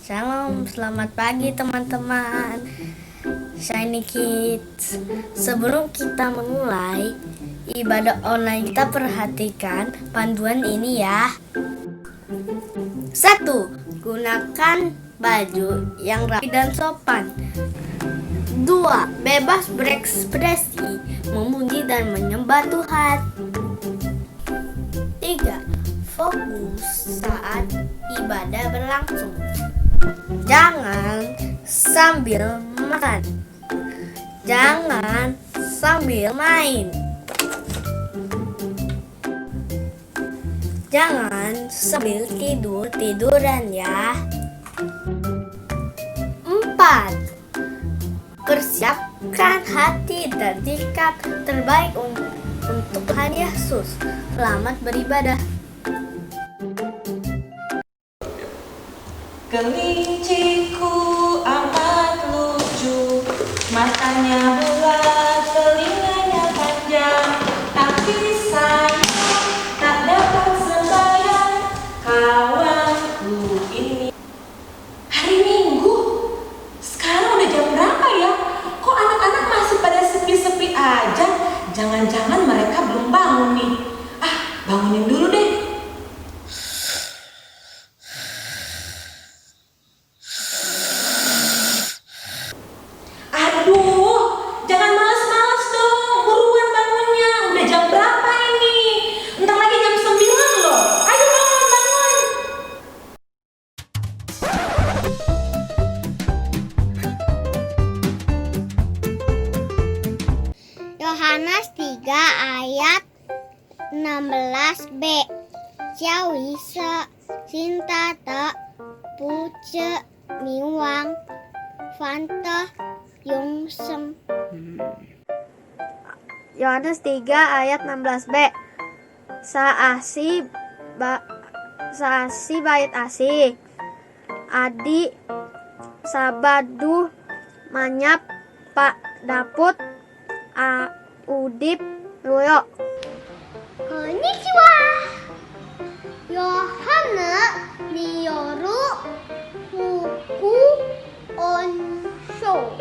Shalom, selamat pagi teman-teman Shiny Kids. Sebelum kita memulai ibadah online, kita perhatikan panduan ini ya. 1. Gunakan baju yang rapi dan sopan. 2. Bebas berekspresi, memuji dan menyembah Tuhan. 3. Fokus saat ibadah berlangsung. Jangan sambil makan. Jangan sambil main. Jangan sambil tiduran ya. 4. Persiapkan hati dan sikap terbaik untuk Tuhan Yesus. Selamat beribadah. Kelinciku amat lucu, matanya bulat, telinganya panjang, tapi sayang tak dapat sembahyang. Kawanku ini hari Minggu, sekarang udah jam berapa ya? Kok anak-anak masih pada sepi-sepi aja? Jangan-jangan mereka belum bangun nih. Bangunin dulu deh. Jangan malas-malas dong, buruan bangunnya. Udah jam berapa ini? Entar lagi jam 9 loh. Ayo bangun. Yohanes 3 ayat 16b. Chiawi se cinta te bu ce ming wang fan te yung sem. Yohanes 3 ayat 16b. Saasi bait asi. Adi sabadu manyap pak daput udip luyo. Konnichiwa. Yohanes Ryoru Fuku Onsho.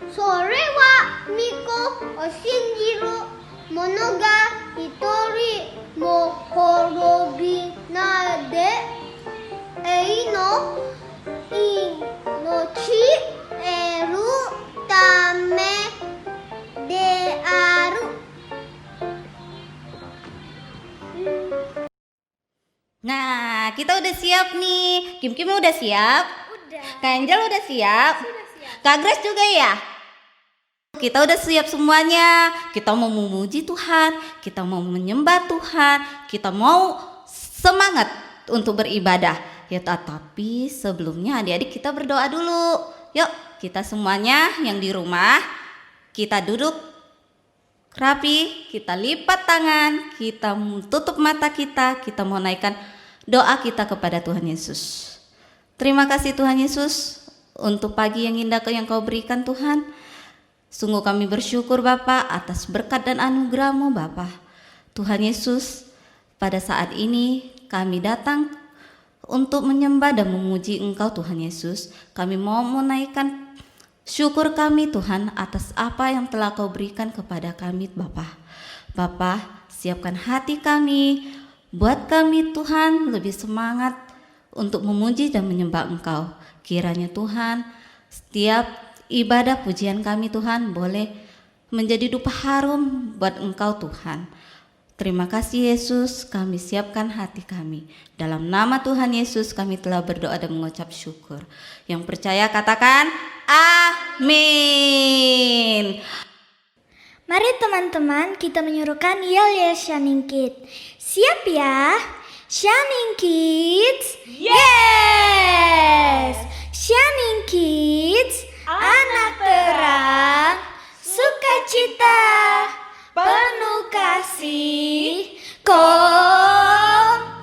Sore wa Miko Oshinjiru mono ga hitori mo horobinade ei no inochi eru tame de aru. Nah, kita udah siap nih. Kim udah siap? Udah. Kak Angel udah siap? Kak Grace juga ya? Kita udah siap semuanya. Kita mau memuji Tuhan, kita mau menyembah Tuhan, kita mau semangat untuk beribadah. Ya, tapi sebelumnya adik-adik kita berdoa dulu. Yuk, kita semuanya yang di rumah, kita duduk rapi, kita lipat tangan, kita tutup mata kita mau naikkan doa kita kepada Tuhan Yesus. Terima kasih Tuhan Yesus untuk pagi yang indah yang Kau berikan Tuhan. Sungguh kami bersyukur Bapa atas berkat dan anugerah-Mu Bapa. Tuhan Yesus, pada saat ini kami datang untuk menyembah dan memuji Engkau Tuhan Yesus. Kami mau menaikkan syukur kami Tuhan atas apa yang telah Kau berikan kepada kami Bapa. Bapa, siapkan hati kami, buat kami Tuhan lebih semangat untuk memuji dan menyembah Engkau. Kiranya Tuhan, setiap ibadah pujian kami Tuhan boleh menjadi dupa harum buat Engkau Tuhan. Terima kasih Yesus, kami siapkan hati kami. Dalam nama Tuhan Yesus kami telah berdoa dan mengucap syukur. Yang percaya katakan amin. Mari teman-teman kita menyuruhkan yel Shining Kids. Siap ya? Shining Kids. Yes! Shining Kids, anak terang, sukacita, penuh kasih, kompak.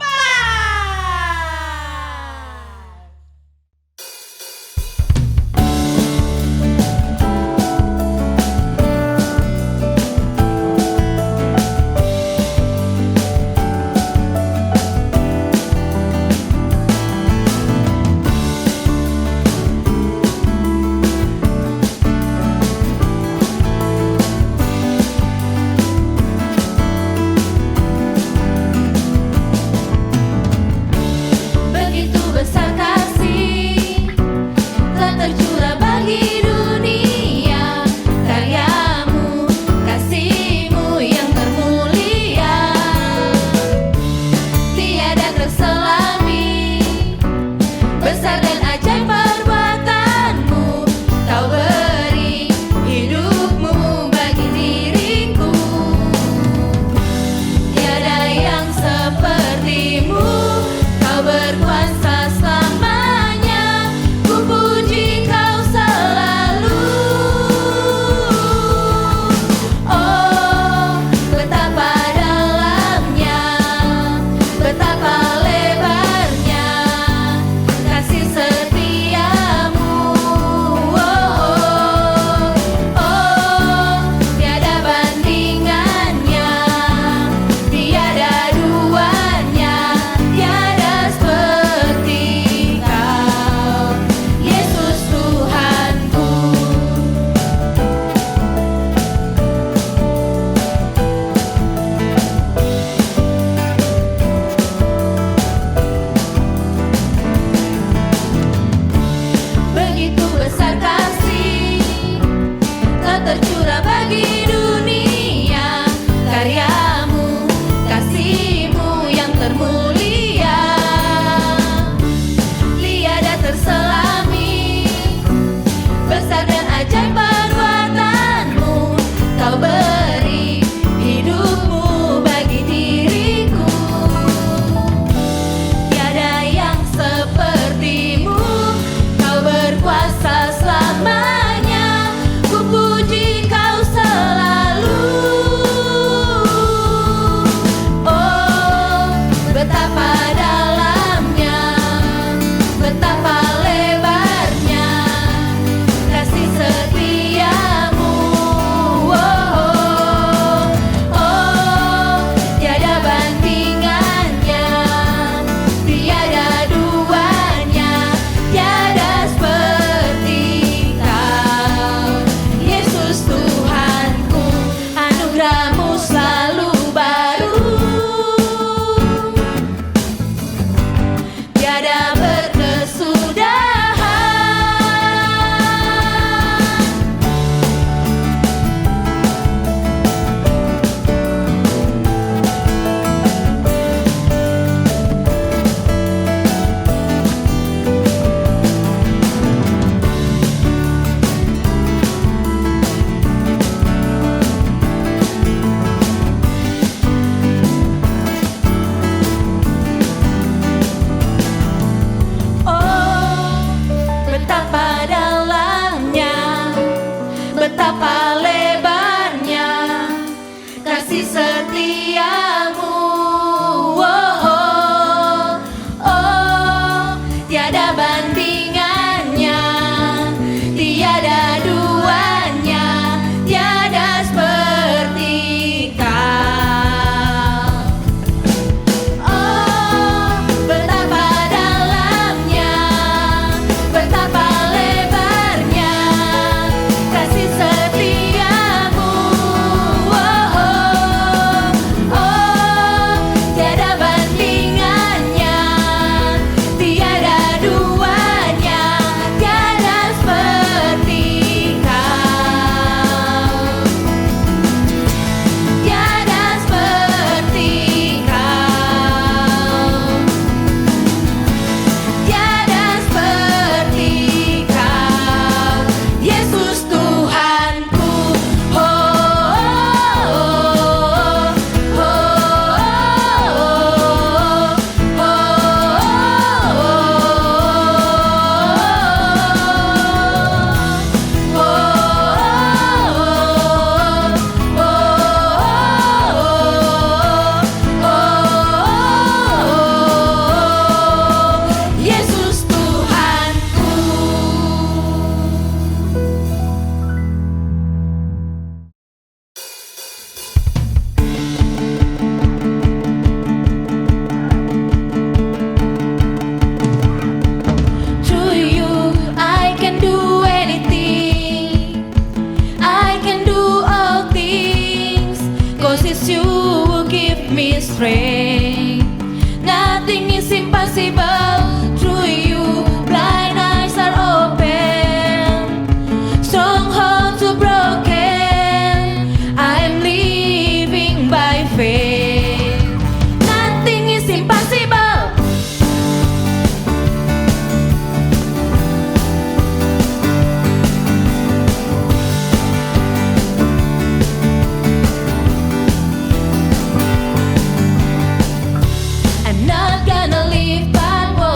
impossible. Through you, blind eyes are open, strongholds are broken. I am living by faith. Nothing is impossible. I'm not gonna live by what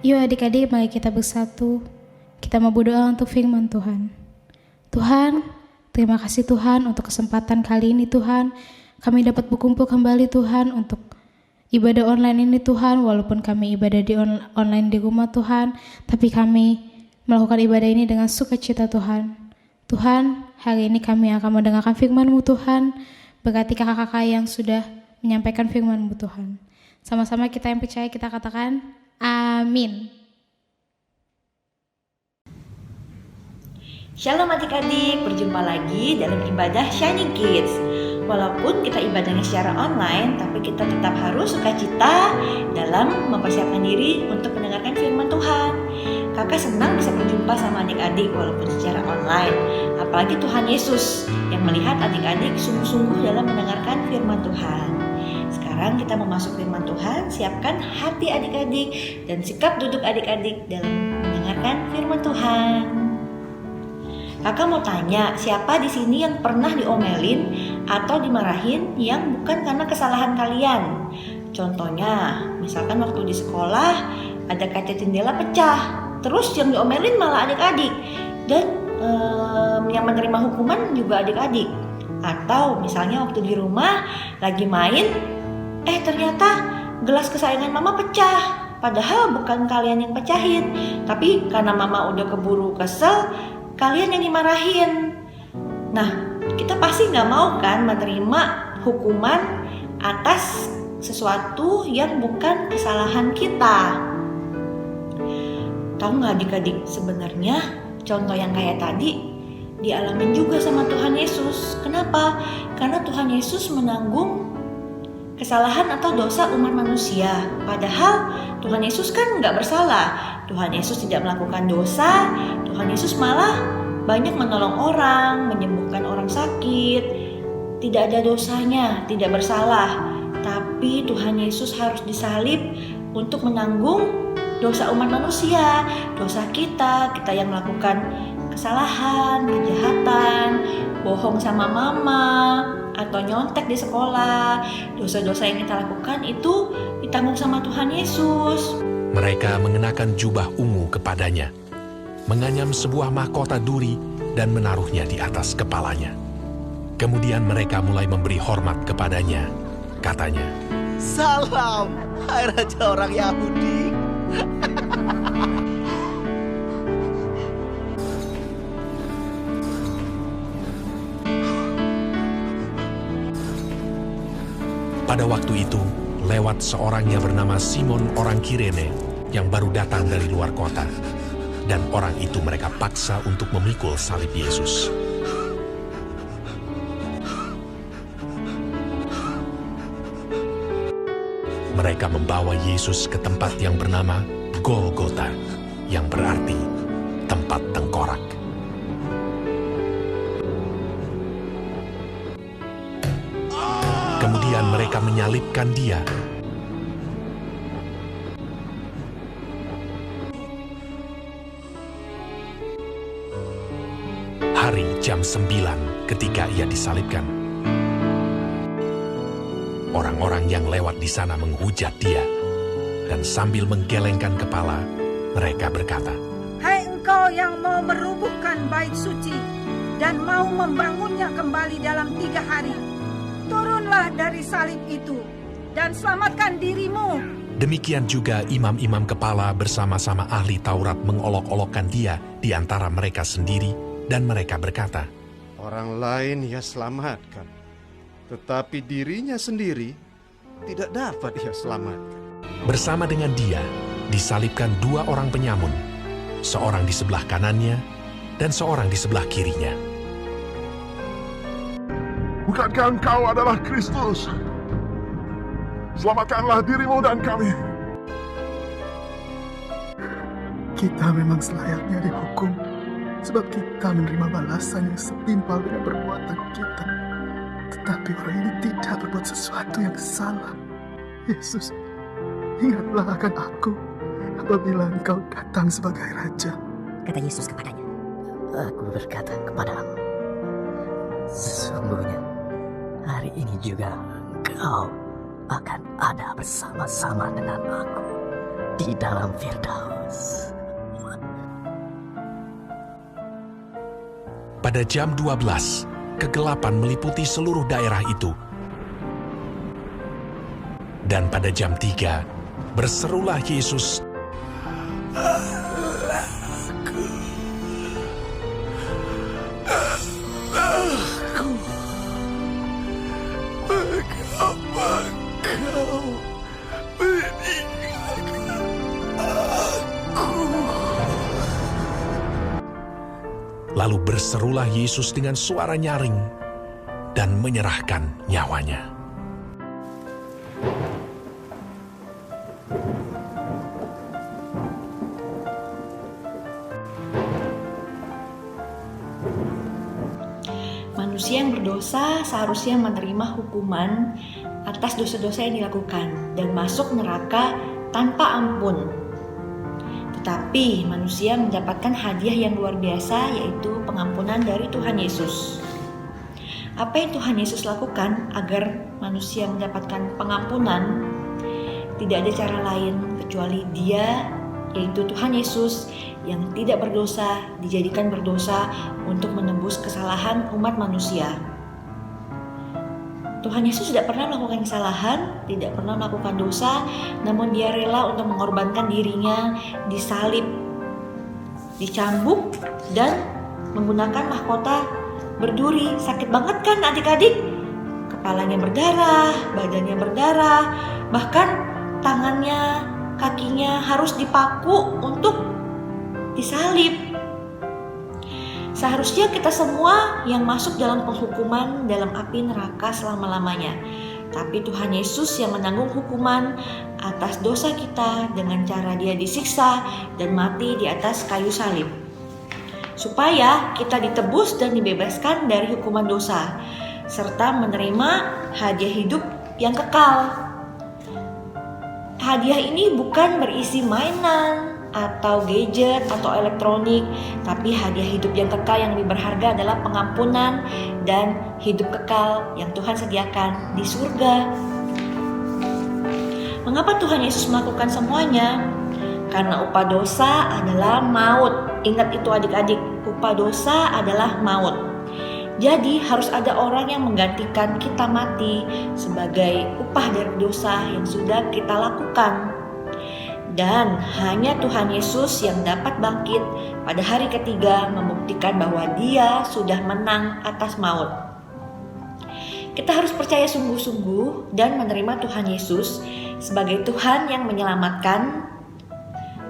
Yuk adik-adik, mari kita bersatu. Kita mau berdoa untuk firman Tuhan. Tuhan, terima kasih Tuhan untuk kesempatan kali ini Tuhan. Kami dapat berkumpul kembali Tuhan untuk ibadah online ini Tuhan. Walaupun kami ibadah di online di rumah Tuhan, tapi kami melakukan ibadah ini dengan sukacita Tuhan. Tuhan, hari ini kami akan mendengarkan firman-Mu Tuhan. Berkati kakak-kakak yang sudah menyampaikan firman-Mu Tuhan. Sama-sama kita yang percaya kita katakan amin. Shalom adik-adik, berjumpa lagi dalam ibadah Shining Kids. Walaupun kita ibadahnya secara online, tapi kita tetap harus sukacita dalam mempersiapkan diri untuk mendengarkan firman Tuhan. Kakak senang bisa berjumpa sama adik-adik walaupun secara online. Apalagi Tuhan Yesus yang melihat adik-adik sungguh-sungguh dalam mendengarkan firman Tuhan. Sekarang kita memasuki firman Tuhan, siapkan hati adik-adik dan sikap duduk adik-adik dalam mendengarkan firman Tuhan. Kakak mau tanya, siapa di sini yang pernah diomelin atau dimarahin yang bukan karena kesalahan kalian? Contohnya, misalkan waktu di sekolah ada kaca jendela pecah, terus yang diomelin malah adik-adik dan yang menerima hukuman juga adik-adik. Atau misalnya waktu di rumah lagi main, ternyata gelas kesayangan mama pecah, padahal bukan kalian yang pecahin, tapi karena mama udah keburu kesel, kalian yang dimarahin. Nah, kita pasti gak mau kan menerima hukuman atas sesuatu yang bukan kesalahan kita. Tahu gak adik-adik, sebenarnya contoh yang kayak tadi dialamin juga sama Tuhan Yesus. Kenapa? Karena Tuhan Yesus menanggung kesalahan atau dosa umat manusia. Padahal Tuhan Yesus kan gak bersalah. Tuhan Yesus tidak melakukan dosa. Tuhan Yesus malah banyak menolong orang, menyembuhkan orang sakit. Tidak ada dosanya, tidak bersalah. Tapi Tuhan Yesus harus disalib untuk menanggung dosa umat manusia, dosa kita yang melakukan kesalahan, kejahatan, bohong sama mama, atau nyontek di sekolah. Dosa-dosa yang kita lakukan itu ditanggung sama Tuhan Yesus. Mereka mengenakan jubah ungu kepadanya, menganyam sebuah mahkota duri dan menaruhnya di atas kepalanya. Kemudian mereka mulai memberi hormat kepadanya. Katanya, "Salam, hai Raja orang Yahudi." Pada waktu itu, lewat seorang yang bernama Simon orang Kirene yang baru datang dari luar kota. Dan orang itu mereka paksa untuk memikul salib Yesus. Mereka membawa Yesus ke tempat yang bernama Golgota, yang berarti tempat tengkorak. Kemudian mereka menyalibkan dia. Hari jam 9 ketika ia disalibkan. Orang-orang yang lewat di sana menghujat dia. Dan sambil menggelengkan kepala, mereka berkata, "Hai engkau yang mau merubuhkan bait suci dan mau membangunnya kembali dalam 3 hari. Turunlah dari salib itu dan selamatkan dirimu." Demikian juga imam-imam kepala bersama-sama ahli Taurat mengolok-olokkan dia di antara mereka sendiri, dan mereka berkata, "Orang lain ia selamatkan, tetapi dirinya sendiri tidak dapat ia selamatkan." Bersama dengan dia disalibkan 2 orang penyamun, seorang di sebelah kanannya dan seorang di sebelah kirinya. "Bukankah engkau adalah Kristus? Selamatkanlah dirimu dan kami." Kita memang selayaknya dihukum, sebab kita menerima balasan yang setimpal dengan perbuatan kita. Tetapi orang ini tidak berbuat sesuatu yang salah. Yesus, ingatlah akan aku apabila engkau datang sebagai Raja. Kata Yesus kepadanya, "Aku berkata kepadamu, sesungguhnya hari ini juga engkau akan ada bersama-sama dengan aku di dalam Firdaus. Pada jam 12, kegelapan meliputi seluruh daerah itu. Dan pada jam 3, berserulah Yesus, Mengapa kau meninggalkan aku? Lalu berserulah Yesus dengan suara nyaring dan menyerahkan nyawanya. Manusia yang berdosa seharusnya menerima hukuman atas dosa-dosa yang dilakukan dan masuk neraka tanpa ampun. Tetapi manusia mendapatkan hadiah yang luar biasa, yaitu pengampunan dari Tuhan Yesus. Apa yang Tuhan Yesus lakukan agar manusia mendapatkan pengampunan? Tidak ada cara lain kecuali Dia, yaitu Tuhan Yesus yang tidak berdosa dijadikan berdosa untuk menebus kesalahan umat manusia. Tuhan Yesus tidak pernah melakukan kesalahan, tidak pernah melakukan dosa, namun Dia rela untuk mengorbankan dirinya, disalib, dicambuk, dan menggunakan mahkota berduri. Sakit banget kan adik-adik? Kepalanya berdarah, badannya berdarah, bahkan tangannya, kakinya harus dipaku untuk disalib. Seharusnya kita semua yang masuk dalam penghukuman dalam api neraka selama-lamanya. Tapi Tuhan Yesus yang menanggung hukuman atas dosa kita dengan cara Dia disiksa dan mati di atas kayu salib. Supaya kita ditebus dan dibebaskan dari hukuman dosa, serta menerima hadiah hidup yang kekal. Hadiah ini bukan berisi mainan atau gadget atau elektronik, tapi hadiah hidup yang kekal yang lebih berharga adalah pengampunan dan hidup kekal yang Tuhan sediakan di surga. Mengapa Tuhan Yesus melakukan semuanya? Karena upah dosa adalah maut. Ingat itu adik-adik, upah dosa adalah maut. Jadi harus ada orang yang menggantikan kita mati sebagai upah dari dosa yang sudah kita lakukan. Dan hanya Tuhan Yesus yang dapat bangkit pada hari ketiga membuktikan bahwa Dia sudah menang atas maut. Kita harus percaya sungguh-sungguh dan menerima Tuhan Yesus sebagai Tuhan yang menyelamatkan,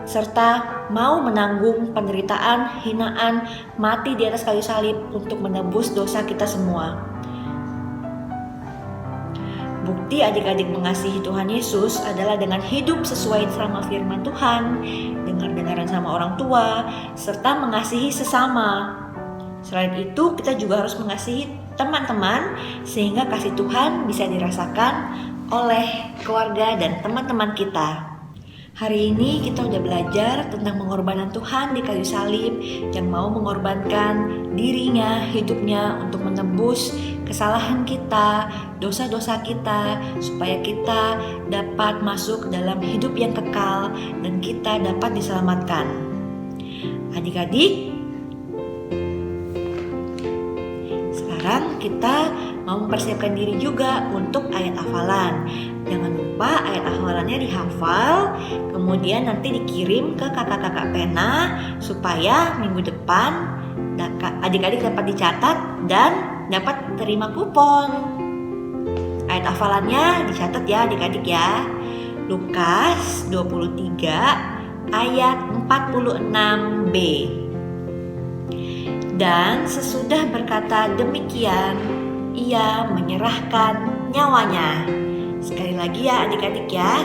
serta mau menanggung penderitaan, hinaan, mati di atas kayu salib untuk menebus dosa kita semua. Bukti adik-adik mengasihi Tuhan Yesus adalah dengan hidup sesuai sama firman Tuhan, dengar-dengaran sama orang tua, serta mengasihi sesama. Selain itu, kita juga harus mengasihi teman-teman sehingga kasih Tuhan bisa dirasakan oleh keluarga dan teman-teman kita. Hari ini kita udah belajar tentang pengorbanan Tuhan di kayu salib yang mau mengorbankan dirinya, hidupnya untuk menebus kesalahan kita, dosa-dosa kita, supaya kita dapat masuk dalam hidup yang kekal dan kita dapat diselamatkan. Adik-adik, sekarang kita mau mempersiapkan diri juga untuk ayat hafalan. Jangan lupa ayat hafalannya dihafal, kemudian nanti dikirim ke kakak-kakak pena supaya minggu depan adik-adik dapat dicatat dan dapat terima kupon. Ayat hafalannya dicatat ya adik-adik ya. Lukas 23 ayat 46b. Dan sesudah berkata demikian, Ia menyerahkan nyawanya. Sekali lagi ya adik-adik ya,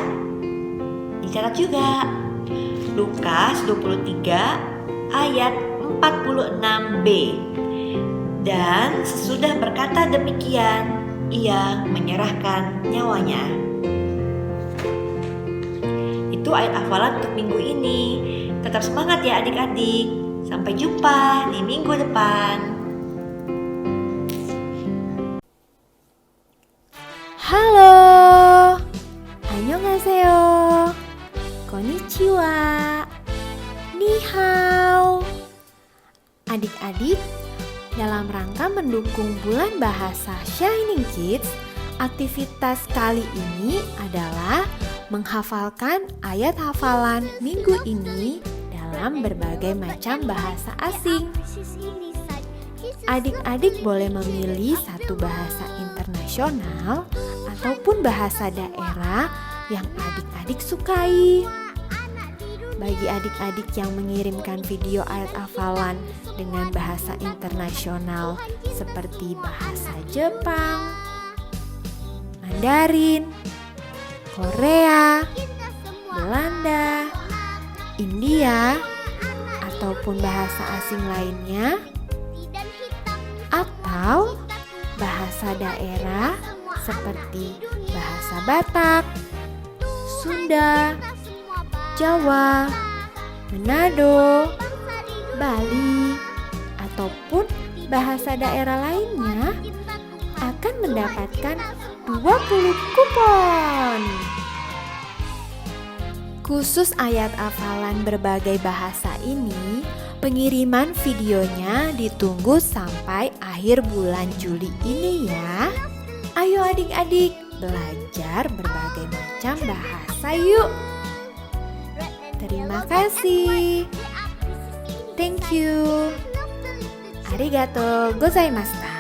dicatat juga. Lukas 23 ayat 46b. Dan sesudah berkata demikian, Ia menyerahkan nyawanya. Itu ayat hafalan untuk minggu ini. Tetap semangat ya adik-adik. Sampai jumpa di minggu depan. Halo, annyeonghaseyo, konnichiwa. rangka mendukung Bulan Bahasa Shining Kids, aktivitas kali ini adalah menghafalkan ayat hafalan minggu ini dalam berbagai macam bahasa asing. Adik-adik boleh memilih satu bahasa internasional ataupun bahasa daerah yang adik-adik sukai. Bagi adik-adik yang mengirimkan video ayat hafalan dengan bahasa internasional seperti bahasa Jepang, Mandarin, Korea, Belanda, India, ataupun bahasa asing lainnya, atau bahasa daerah seperti bahasa Batak, Sunda, Jawa, Manado, Bali, ataupun bahasa daerah lainnya akan mendapatkan 20 kupon. Khusus ayat hafalan berbagai bahasa ini, pengiriman videonya ditunggu sampai akhir bulan Juli ini ya. Ayo adik-adik, belajar berbagai macam bahasa yuk. Terima kasih. Thank you. Arigato gozaimashita.